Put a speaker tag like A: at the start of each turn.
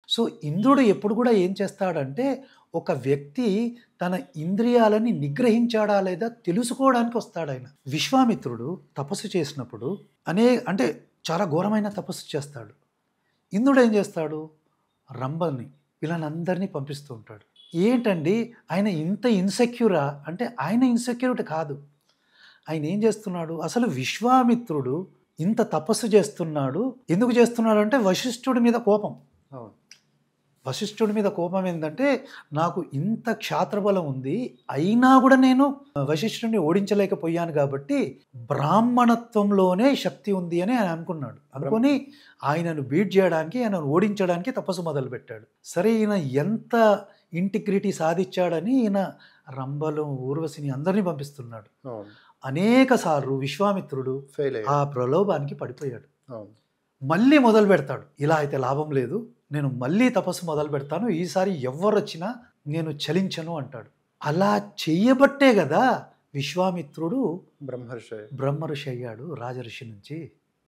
A: So, ఇంద్రుడు ఎప్పుడు కూడా ఏం చేస్తాడంటే, ఒక వ్యక్తి తన ఇంద్రియాలని నిగ్రహించాడా లేదా తెలుసుకోవడానికి వస్తాడాయన. విశ్వామిత్రుడు తపస్సు చేసినప్పుడు అంటే చాలా ఘోరమైన తపస్సు చేస్తాడు. ఇంద్రుడు ఏం చేస్తాడు? రంభని వీళ్ళనందరినీ పంపిస్తూ ఉంటాడు. ఏంటండి ఆయన ఇంత ఇన్‌సెక్యూరా? అంటే ఆయన ఇన్‌సెక్యూరిటీ కాదు. ఆయన ఏం చేస్తున్నాడు? అసలు విశ్వామిత్రుడు ఇంత తపస్సు చేస్తున్నాడు. ఎందుకు చేస్తున్నాడంటే వశిష్ఠుడి మీద కోపం.
B: అవును.
A: వశిష్ఠుడి మీద కోపం ఏందంటే, నాకు ఇంత క్షాత్రబలం ఉంది. అయినా కూడా నేను వశిష్ఠుడిని ఓడించలేకపోయాను కాబట్టి, బ్రాహ్మణత్వంలోనే శక్తి ఉంది అని ఆయన అనుకున్నాడు. అనుకొని ఆయనను బీట్ చేయడానికి, ఆయనను ఓడించడానికి తపస్సు మొదలుపెట్టాడు. సరే ఈయన ఎంత ఇంటిగ్రిటీ సాధించాడని ఈయన రంభలు, ఊర్వశిని అందరినీ పంపిస్తున్నాడు.
B: అవును.
A: అనేక సార్లు విశ్వామిత్రుడు
B: ఫెయిల్
A: ఆ
B: అయ్యాడు.
A: ప్రలోభానికి పడిపోయాడు.
B: అవును.
A: మళ్ళీ మొదలు పెడతాడు. ఇలా అయితే లాభం లేదు. నేను మళ్ళీ తపస్సు మొదలు పెడతాను. ఈసారి ఎవ్వరొచ్చినా నేను చలించను అంటాడు. అలా చెయ్యబట్టే గదా విశ్వామిత్రుడు
B: బ్రహ్మర్షి.
A: బ్రహ్మఋషి అయ్యాడు రాజఋషి నుంచి.